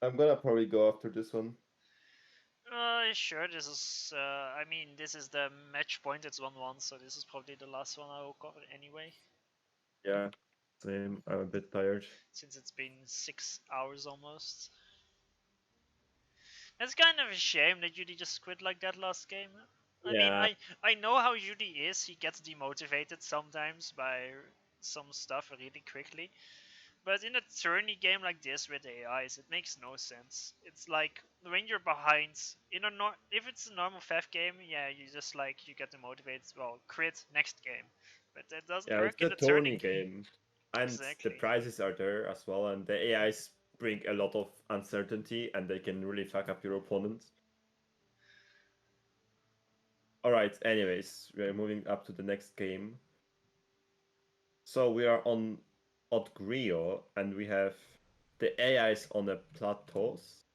I'm gonna probably go after this one. Sure, this is, I mean, this is the match point, it's 1-1, so this is probably the last one I will cover anyway, Yeah, same. I'm a bit tired. since it's been 6 hours almost. It's kind of a shame that Yudi just quit like that last game. I mean, Yeah, I know how Yudi is, he gets demotivated sometimes by some stuff really quickly. But in a tourney game like this with AIs, it makes no sense. It's like when you're behind in a if it's a normal FF game, yeah, you just like you get demotivated. Well, crit next game, but that doesn't yeah, work it's in a a tourney tourney game. game, and the Exactly. prizes are there as well, and the AIs bring a lot of uncertainty, and they can really fuck up your opponent. All right. Anyways, we're moving up to the next game. So we are on Odgrio, and we have the AIs on the plateaus.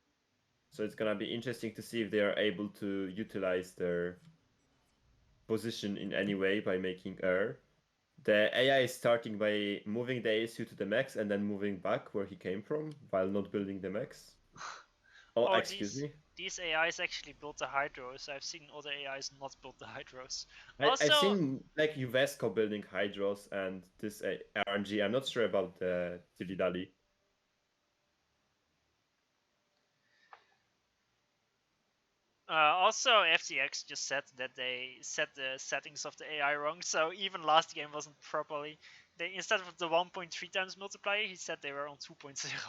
So it's gonna be interesting to see if they are able to utilize their position in any way by making air. The AI is starting by moving the ASU to the max and then moving back where he came from while not building the max. Oh, Oh, excuse these me. these AIs actually built the hydros. I've seen other AIs not build the hydros. I've Also, seen like Uvesco building Hydros and this RNG. I'm not sure about the Tilidali. FTX just said that they set the settings of the AI wrong, so even last game wasn't properly. They instead of the 1.3 times multiplier, he said they were on 2.0.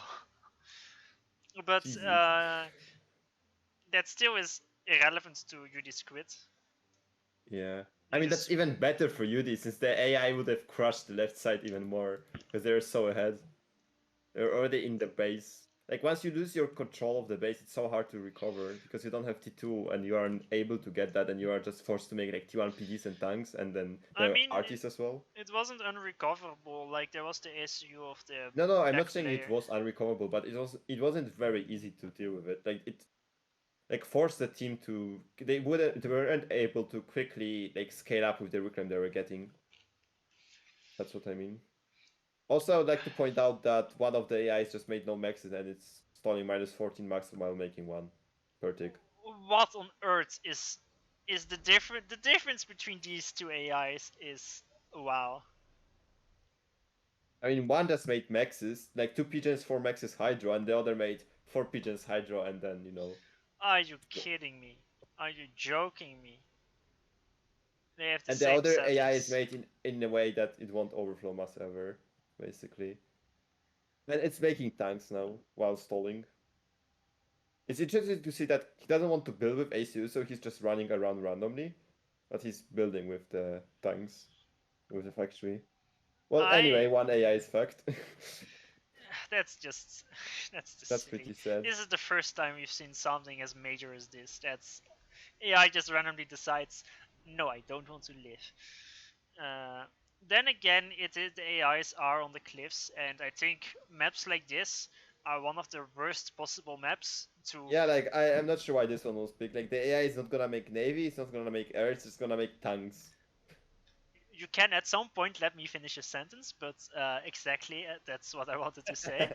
But Jesus. that still is irrelevant to Yudi's quit. Yeah. I mean, that's Because even better for Yudi since the AI would have crushed the left side even more because they're so ahead. They're already in the base. Like once you lose your control of the base, it's so hard to recover because you don't have T2 and you aren't able to get that, and you are just forced to make like T1 PGs and tanks, and then I there are mean, artists as well. it wasn't unrecoverable. Like there was the SU of the No, I'm not back saying it player. was unrecoverable, but it wasn't very easy to deal with it. Like it like forced the team to they weren't able to quickly like scale up with the reclaim they were getting. That's what I mean. Also, I would like to point out that one of the AIs just made no maxes and it's stalling -14 max while making one per tick. What on earth is the difference? The difference between these two AIs is wow. I mean, one just made maxes, like two pigeons, four maxes Hydro, and the other made four pigeons Hydro, and then, Are you kidding me? Are you joking me? They have the and the same other AI is settings. made in a way that it won't overflow mass ever, basically. And it's making tanks now while stalling. It's interesting to see that he doesn't want to build with ACU, so he's just running around randomly, but he's building with the tanks, with the factory. Well, I anyway, one AI is fucked. that's just that's just That's silly. pretty sad. This is the first time we've seen something as major as this. That's AI just randomly decides, no, I don't want to live. Uh, then again, it is the AIs are on the cliffs, and I think maps like this are one of the worst possible maps to. Yeah, like I'm not sure why this one was picked. Like the AI is not gonna make navy, it's not gonna make air, it's just gonna make tanks. You can at some point let me finish a sentence, but exactly that's what I wanted to say.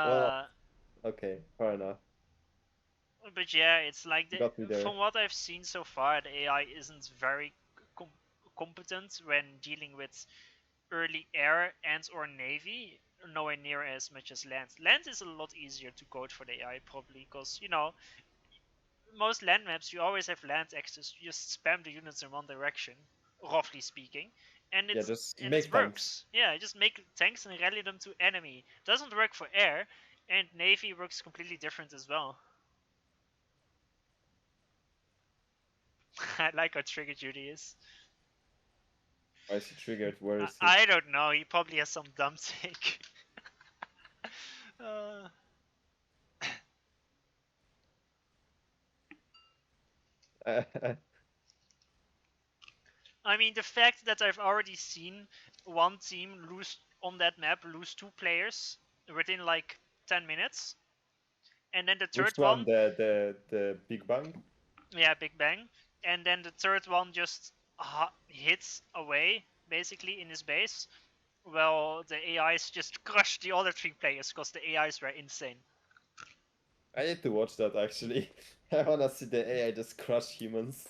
Well, Uh, okay, fair enough. but yeah, it's like Got me there. from what I've seen so far, the AI isn't very com- competent when dealing with early air and or navy. Nowhere near as much as land. Land is a lot easier to code for the AI probably because most land maps you always have land access. You just spam the units in one direction, roughly speaking, and Yeah, it's just and it make tanks. works. Yeah, just make tanks and rally them to enemy. Doesn't work for air, and navy works completely different as well. I like how triggered Judy is. Why is he triggered? Where I, is he? I don't know. He probably has some dumb take. uh, I mean, the fact that I've already seen one team lose on that map, lose two players within like 10 minutes, and then the Which third one? one, The Big Bang? yeah, Big Bang, and then the third one just hits away basically in his base. Well, the AIs just crushed the other three players because the AIs were insane. I need to watch that actually. I wanna see the AI just crush humans.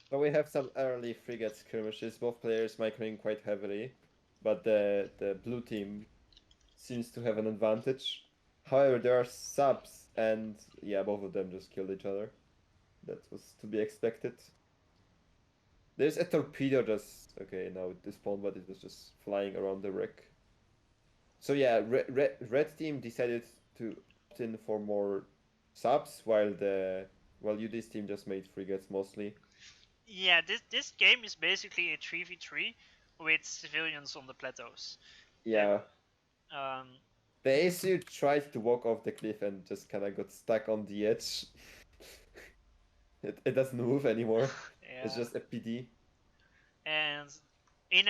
But we have some early frigate skirmishes, both players microing quite heavily, but the blue team seems to have an advantage. However, there are subs, and yeah, both of them just killed each other. That was to be expected. There's a torpedo just okay now it despawned, but it was just flying around the wreck. So yeah, red team decided to opt in for more subs, while Yudi's team just made frigates mostly. Yeah, this game is basically a 3v3 with civilians on the plateaus. That Yeah, um the ASU tried to walk off the cliff and just kind of got stuck on the edge. It doesn't move anymore. It's yeah. just a PD. And in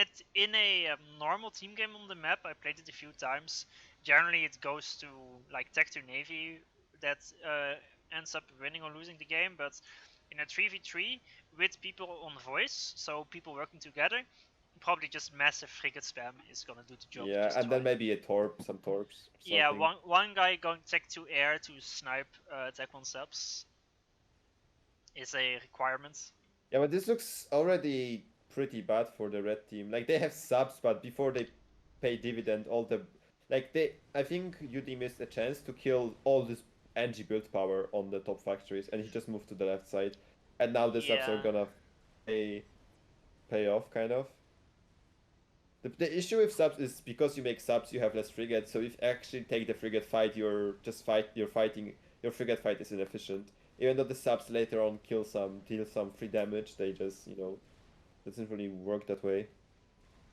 a normal team game on the map, I played it a few times. Generally, it goes to like tech to navy that ends up winning or losing the game. But in a 3v3 with people on voice, so people working together, probably just massive frigate spam is gonna do the job Yeah, just and then fine. maybe a some torps or Yeah, something. one guy going tech to air to snipe tech one subs is a requirement. Yeah, but this looks already pretty bad for the red team. Like they have subs, but before they pay dividend, all the I think UD missed a chance to kill all this NG build power on the top factories, and he just moved to the left side. And now the subs are Yeah. gonna pay pay off kind of. The issue with subs is because you make subs, you have less frigates. So if you actually take the frigate fight, you're fighting your frigate fight is inefficient. Even though the subs later on deal some free damage, they just doesn't really work that way.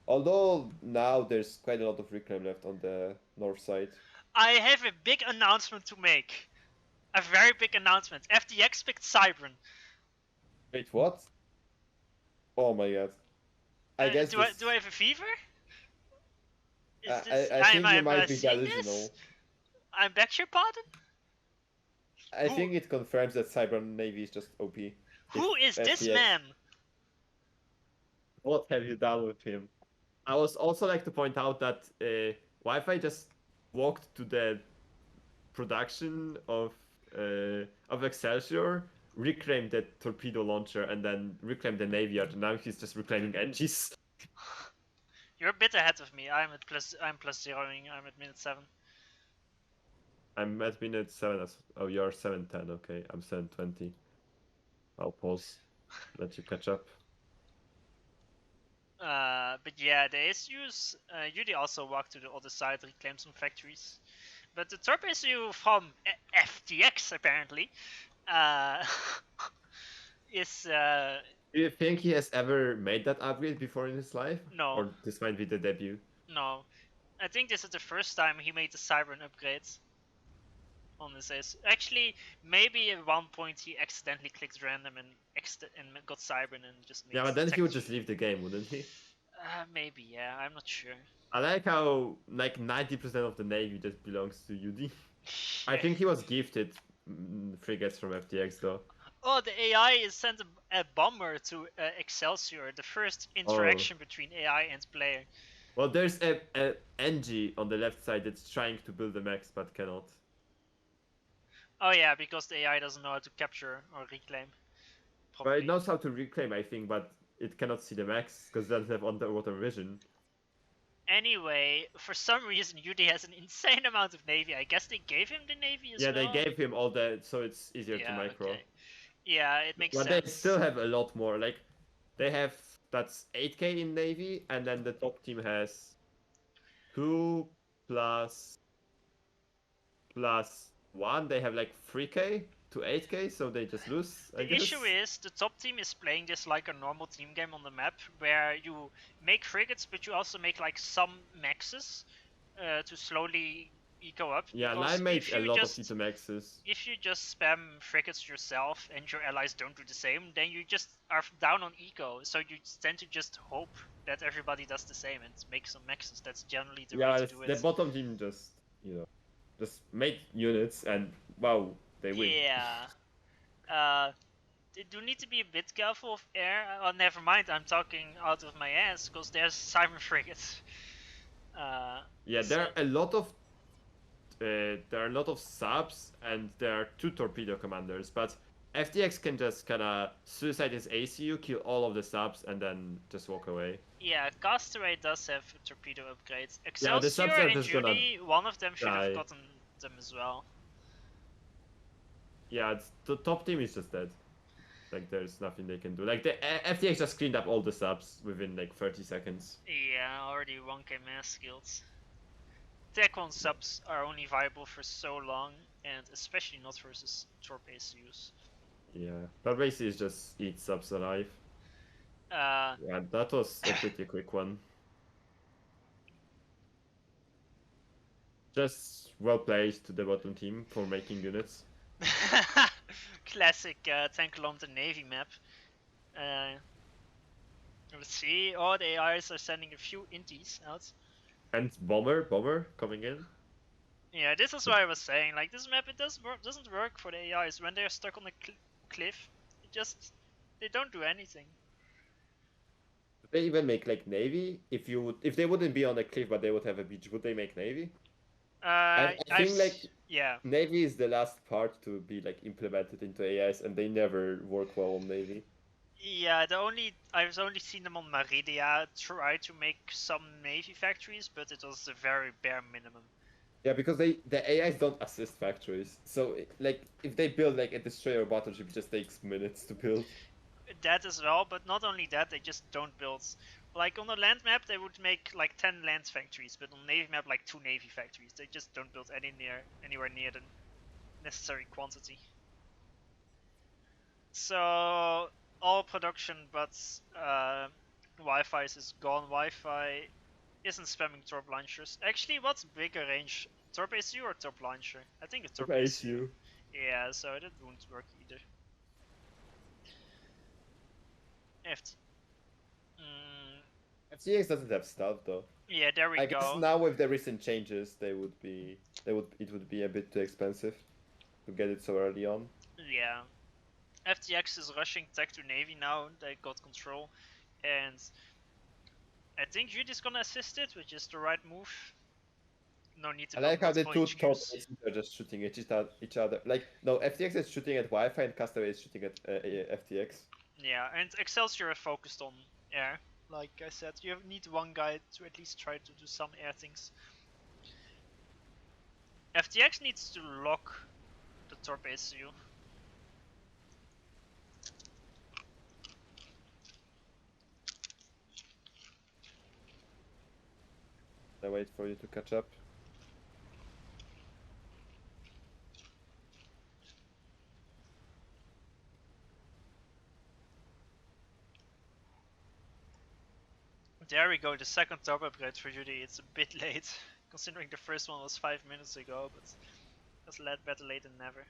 Although now there's quite a lot of reclaim left on the north side. I have a big announcement to make. A very big announcement. FTX picked Cybran. Wait, what? Oh my god! I guess Do I this. have a fever? Is this I think you am I might be seeing this? delusional. I'm back your pardon? I Who think it confirms that Cyber Navy is just OP. If who is this FTX. man? What have you done with him? I was also like to point out that Wi-Fi just walked to the production of Excelsior, reclaimed the torpedo launcher, and then reclaimed the navy yard. And now he's just reclaiming engines. You're a bit ahead of me. I'm plus zeroing. I'm at minute 7. I'm at minute 7. Oh, you're 7:10. Okay, I'm 7:20. I'll pause. Let you catch up. But yeah, the issues. Yudi also walked to the other side, reclaimed some factories. But the top issue from FTX apparently uh, is Do you think he has ever made that upgrade before in his life? no, Or this might be the debut? no. I think this is the first time he made the Cybran upgrade on this is. Actually, maybe at one point he accidentally clicked random and got Cybran and just made Yeah, but then he tech would just leave the game, wouldn't he? maybe, yeah, I'm not sure. I like how like 90% of the navy just belongs to Yudi. I think he was gifted frigates from FTX though. Oh, the AI is sent a bomber to Excelsior, the first Oh. interaction between AI and player. Well, there's a NG on the left side that's trying to build a max but cannot. Oh yeah, because the AI doesn't know how to capture or reclaim. But it Probably. knows how to reclaim, I think, but it cannot see the max because it doesn't have underwater vision. Anyway, for some reason, Yudi has an insane amount of navy. I guess they gave him the navy as Yeah, they well. gave him all that, so it's easier to Yeah. micro. Okay. Yeah, it makes But they sense. still have a lot more. Like they have that's 8k in navy, and then the top team has 2 plus plus 1. They have like 3k to 8k, so they just lose, I The issue guess. is the top team is playing this like a normal team game on the map, where you make frigates, but you also make like some maxes to slowly eco up. Yeah, Because Lime made a lot of Tito maxes. if you just spam frigates yourself and your allies don't do the same, then you just are down on eco. So you tend to just hope that everybody does the same and make some maxes. That's generally the way Yeah, to do the it. bottom team just made units and wow, they win. Yeah. They do need to be a bit careful of air. Oh, never mind. I'm talking out of my ass because there's Cyber frigates. Yeah, So there are a lot of subs and there are two torpedo commanders, but FTX can just kind of suicide his ACU, kill all of the subs, and then just walk away. yeah, Castaway does have torpedo upgrades. Yeah, the Excelsior subs are and just gonna Yudi, one of them should have die. gotten them as well. Yeah, the top team is just dead. Like there's nothing they can do. Like the FTX just cleaned up all the subs within like 30 seconds. Yeah, already 1k mass skills. Tech 1 subs are only viable for so long, and especially not versus torpedoes use. Yeah, but basically it's just eat subs alive. Uh, Yeah, that was a pretty quick one. Just well played to the bottom team for making units. classic Tank London Navy map. Let's see. Oh, the AIs are sending a few inties out. And bomber coming in. Yeah, this is what I was saying. Like this map, it doesn't work for the AIs when they're stuck on a cliff. They don't do anything. Would they even make like navy? If they wouldn't be on a cliff but they would have a beach, would they make navy? I think like Yeah. navy is the last part to be like implemented into AIs, and they never work well on navy. Yeah, I've only seen them on Maridia try to make some navy factories, but it was the very bare minimum. Yeah, because the AIs don't assist factories, so like if they build like a destroyer battleship, it just takes minutes to build. That as well, but not only that, they just don't build. Like on a land map, they would make like 10 land factories, but on navy map, like 2 navy factories. They just don't build anywhere near the necessary quantity. So all production, but Wi-Fi is gone. Wi-Fi isn't spamming torp launchers. Actually, what's bigger range, torp ACU or torp launcher? I think it's torp ACU. Yeah, so that won't work either. FT. FTX doesn't have stuff though. Yeah, there we I go. guess now with the recent changes, it would be a bit too expensive to get it so early on. Yeah. FTX is rushing tech to Navy now, they got control, and I think Yudi's gonna assist it, which is the right move. No need to I build like how the multiple two top HQs. aces are just shooting at each other. Like, no, FTX is shooting at Wi-Fi and Castaway is shooting at FTX. Yeah, and Excelsior focused on air. Like I said, you need one guy to at least try to do some air things. FTX needs to lock the torp ACU. I wait for you to catch up. There we go, the second torp upgrade for Yudi. It's a bit late, considering the first one was 5 minutes ago, but that's better late than never.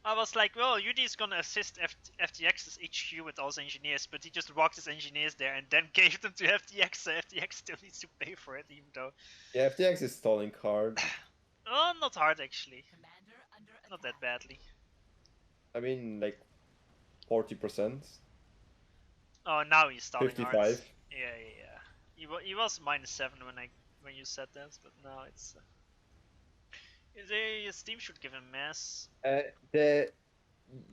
I was like, well, Yudi's gonna assist FTX's HQ with all his engineers, but he just walked his engineers there and then gave them to FTX, so FTX still needs to pay for it, even though... Yeah, FTX is stalling hard. Oh, not hard, actually. Not that badly. I mean, like, 40%. Oh, now he's stalling 55. hard. Yeah. He was -7 when you said that, but now it's... his team should give him mass. The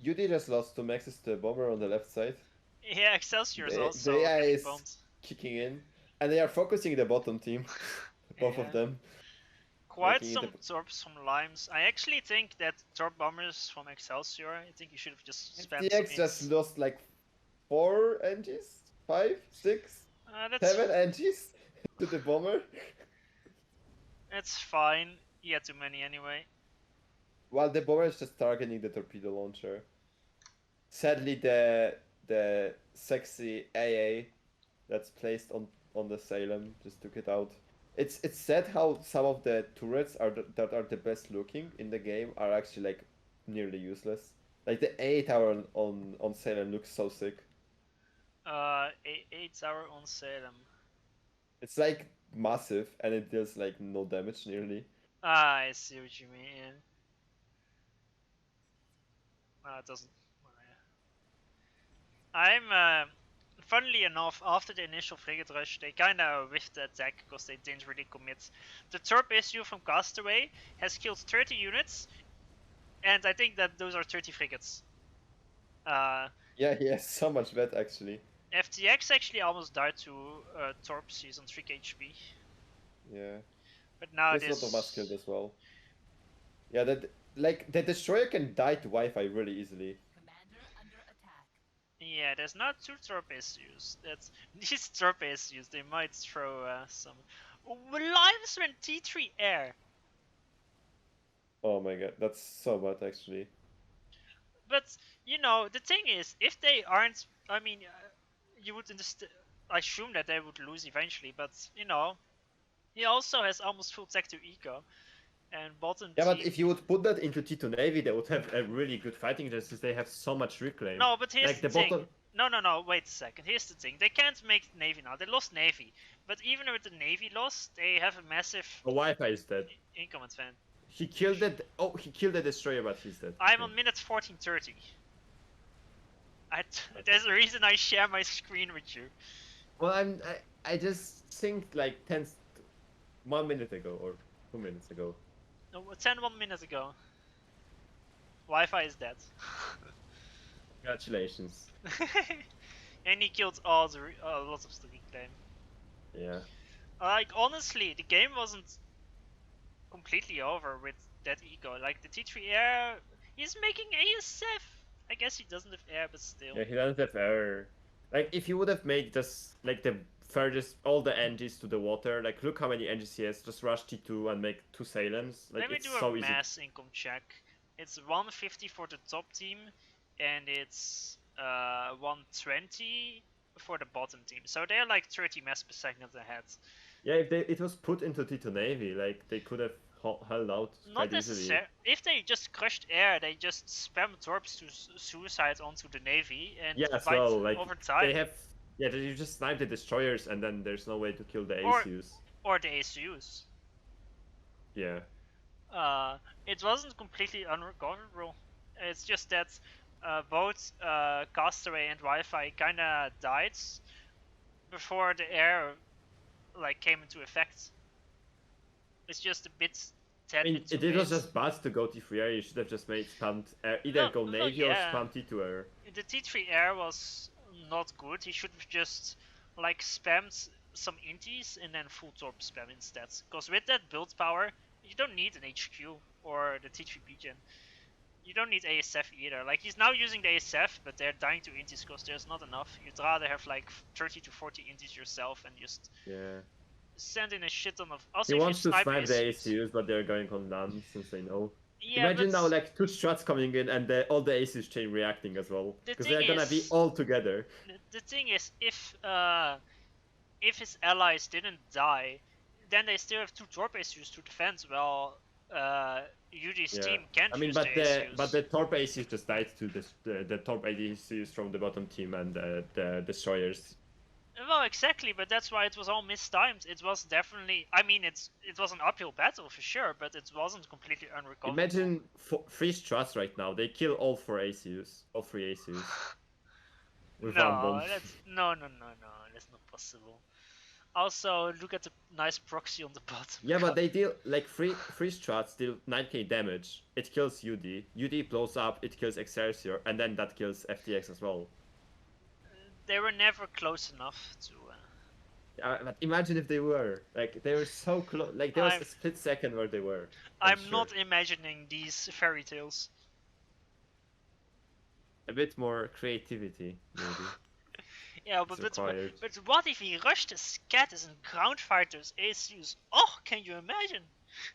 Yudi just lost to Maxis to the bomber on the left side. Yeah, Excelsior is also the AI getting is bombed. kicking in, and they are focusing the bottom team, both of them. Quite some torps from Limes. I actually think that torp bombers from Excelsior, I think you should have just spent FTX just lost like 4 NGs? 5? 6? 7 NGs to the bomber? That's fine. He had too many anyway. Well, the bomber is just targeting the torpedo launcher. Sadly, the sexy AA that's placed on the Salem just took it out. It's sad how some of the turrets that are the best looking in the game are actually like nearly useless. Like the A tower on Salem looks so sick. 8 tower on Salem. It's like massive and it does like no damage nearly. Ah, I see what you mean. It doesn't. I'm Funnily enough, after the initial frigate rush, they kind of whiffed the attack because they didn't really commit. The Torp issue from Castaway has killed 30 units, and I think that those are 30 frigates. Yeah, he has so much bet actually. FTX actually almost died to Torps, he's on 3 HP. Yeah. But now There's a lot of mass this. killed as well. Yeah, that like the destroyer can die to Wi-Fi really easily. Yeah, there's not two Torp issues. That's these Torp issues. They might throw some. LimeZ3 T3 air. Oh my god, that's so bad actually. But you know, the thing is, if they aren't, I mean, you would assume that they would lose eventually. But you know, he also has almost full tech to eco, and bottom Yeah, but team. if you would put that into T2 Navy, they would have a really good fighting chance since they have so much reclaim. No, but here's Like the the thing. bottom. No, wait a second. Here's the thing. They can't make Navy now. They lost Navy. But even with the Navy loss, they have a massive Oh, Wi-Fi is dead. income advantage. He killed it. Oh, he killed the destroyer, but he's dead. I'm Okay. on minute 14:30. There's a reason I share my screen with you. Well, I just think like 1 minute ago or 2 minutes ago. No, 1 minute ago. Wi-Fi is dead. Congratulations. And he killed all the lots of the reclaim. Yeah. Like honestly, the game wasn't completely over with that ego. Like the T3 air, he's making ASF. I guess he doesn't have air, but still. Yeah, he doesn't have error. Like if you would have made just like the furthest all the engines to the water, like look how many engines he has. Just rush T2 and make 2 Salems. Like Let me it's do so a easy. mass income check. It's 150 for the top team, and it's 120 for the bottom team. So they're like 30 mass per second ahead. Yeah, if it was put into T2 Navy, like they could have held out Not quite easily. necessarily. If they just crushed air, they just spam torps to suicide onto the navy and Yeah, as fight well. Like over time. they have. Yeah, you just snipe the destroyers and then there's no way to kill the Or- ACUs. Or the ACUs. Yeah. It wasn't completely unrecoverable. It's just that both Castaway and Wi-Fi kind of died before the air like came into effect. It's just a bit. I mean, it was just bad to go T3 air. You should have just made spammed either go Navy or spam T2 air. The T3 air was not good. He should have just like spammed some inties and then full torp spam instead. Because with that build power, you don't need an HQ or the T3 P-Gen. You don't need ASF either. Like he's now using the ASF, but they're dying to inties because there's not enough. You'd rather have like 30 to 40 inties yourself and just send in a shit ton of. Also, he wants to snipe the ACUs, but they're going on none since they know. Yeah, imagine now like 2 struts coming in and all the ACUs chain reacting as well. Because they're gonna be all together. The thing is, if his allies didn't die, then they still have 2 torp ACUs to defend. Well, Yudi's team can't use the ACUs. But the torp ACUs just died to the torp ACUs from the bottom team and the destroyers. Well, exactly, but that's why it was all mistimed. It was definitely. I mean, it was an uphill battle for sure, but it wasn't completely unrecoverable. Imagine 3 struts right now. They kill all 4 ACUs, all 3 ACUs. No, no, that's not possible. Also, look at the nice proxy on the bottom. Yeah, but they deal like 3 struts deal 9k damage. It kills Yudi. Yudi blows up. It kills Excelsior, and then that kills FTX as well. They were never close enough to. But imagine if they were. Like they were so close. Like there was a split second where they were. I'm not imagining these fairy tales. A bit more creativity, maybe. Yeah, but what if he rushed the scatters and ground fighters ACUs? Oh, can you imagine?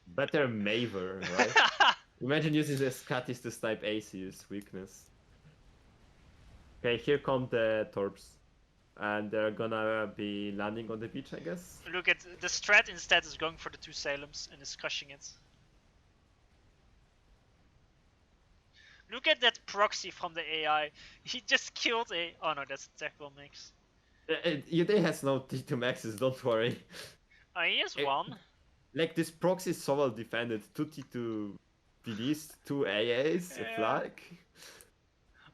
Better Maver, right? Imagine using the scatties to snipe ACUs weakness. Okay, here come the torps. And they're gonna be landing on the beach, I guess. Look at the strat instead is going for the 2 Salems and is crushing it. Look at that proxy from the AI. He just killed a. Oh no, that's a tactical mix. Yudi has no T2 maxes, don't worry. He has 1. Like this proxy is so well defended. 2 T2 PDs, 2 AAs, a flag.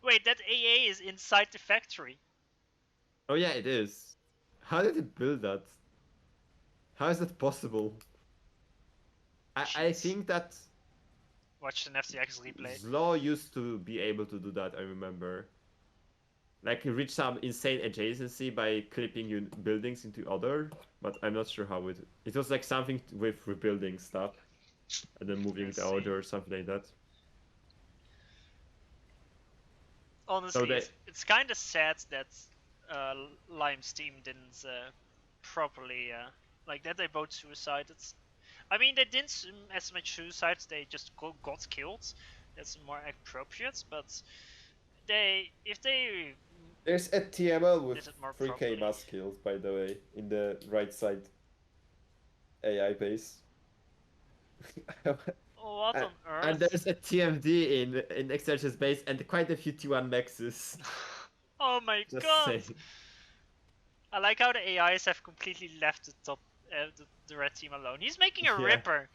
Wait, that AA is inside the factory. Oh yeah, it is. How did it build that? How is that possible? I Cheats. think that Watch an FTX replay. Zlo used to be able to do that, I remember. Like reach some insane adjacency by clipping buildings into other, but I'm not sure how it was like something with rebuilding stuff and then moving Let's the see. order or something like that. So Honestly, they it's kind of sad that Lime's team didn't properly like that. They both suicided. I mean, they didn't as much suicides. They just got killed. That's more appropriate. But they, if they there's a TML with did it more 3k properly. mass kills, by the way, in the right side AI base. What and, on and earth? there's a TMD in Excelsior's base and quite a few T1 Nexus. Oh my Just god! saying. I like how the AIs have completely left the top, the red team alone. He's making a Yeah. Ripper,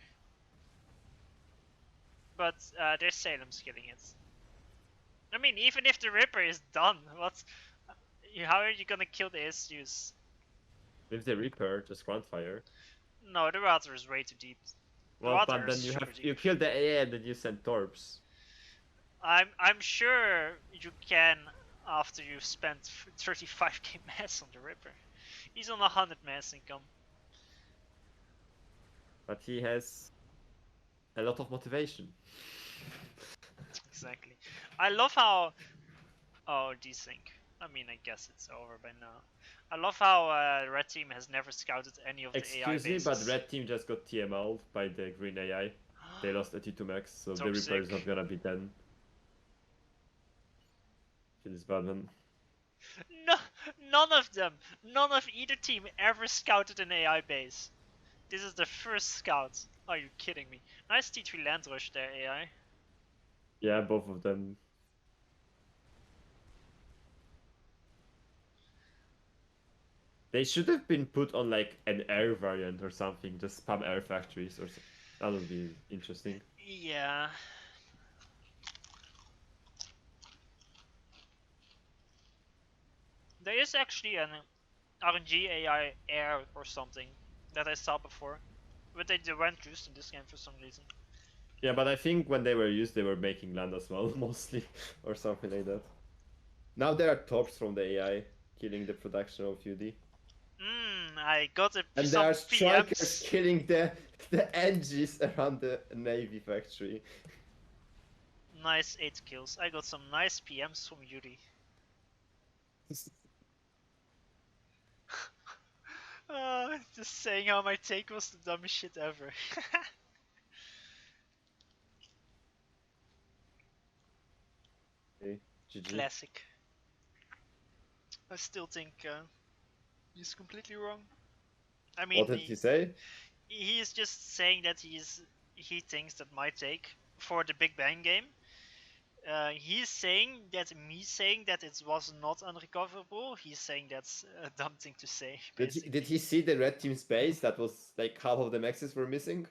but there's Salem's killing it. I mean, even if the Ripper is done, how are you gonna kill the issues? With the Reaper, just Groundfire. No, the water is way too deep. The Well, water but is then super deep. you kill the AI and then you send Torps. I'm sure you can after you've spent 35k mass on the Ripper. He's on 100 mass income. But he has a lot of motivation. Exactly. I love how. Oh, desync. I mean, I guess it's over by now. I love how the red team has never scouted any of the AI Excuse me, but bases. red team just got TML'd by the green AI. They lost a T2 max, so the Reaper is not Toxic. gonna be 10. It is bad man. No, none of them, none of either team ever scouted an AI base. This is the first scout. Are you kidding me? Nice T3 land rush there, AI. Yeah, both of them. They should have been put on like an air variant or something, just spam air factories or something. That would be interesting. Yeah. There is actually an RNG AI air or something that I saw before. But they weren't used in this game for some reason. Yeah, but I think when they were used, they were making land as well, mostly, or something like that. Now there are torps from the AI killing the production of Yudi. I got And there some are strikers PMs. killing the NGs around the Navy factory. Nice 8 kills. I got some nice PMs from Yudi. Just saying how my take was the dumbest shit ever. Okay, GG. Classic. I still think he's completely wrong. I What mean, did he say? he is just saying that he thinks that my take for the Big Bang game. He's saying that me saying that it was not unrecoverable. He's saying that's a dumb thing to say, Did basically. he see the red team space that was like half of the maxes were missing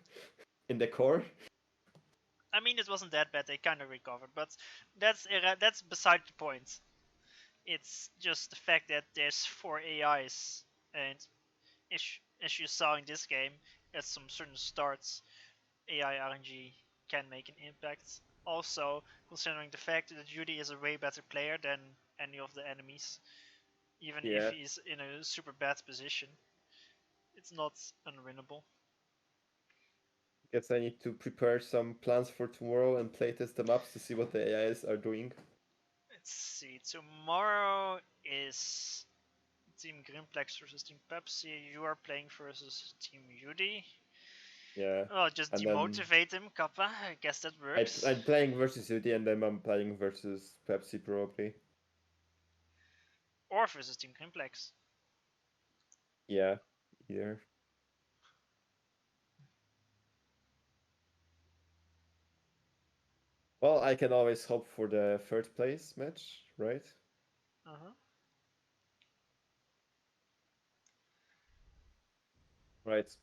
in the core? I mean, it wasn't that bad. They kind of recovered, but that's beside the point. It's just the fact that there's 4 AIs, and as you saw in this game, at some certain starts, AI RNG can make an impact. Also, considering the fact that Judy is a way better player than any of the enemies, even if Yeah. he's in a super bad position, it's not unwinnable. Guess I need to prepare some plans for tomorrow and playtest the maps to see what the AIs are doing. Let's see. Tomorrow is Team Grimplex versus Team Pepsi. You are playing versus Team Yudi. Yeah. Oh, just And then demotivate him, Kappa. I guess that works. I'm playing versus Yudi and then I'm playing versus Pepsi probably. Or versus Team Grimplex. Yeah, either. Well, I can always hope for the third place match, right? Uh-huh. Right.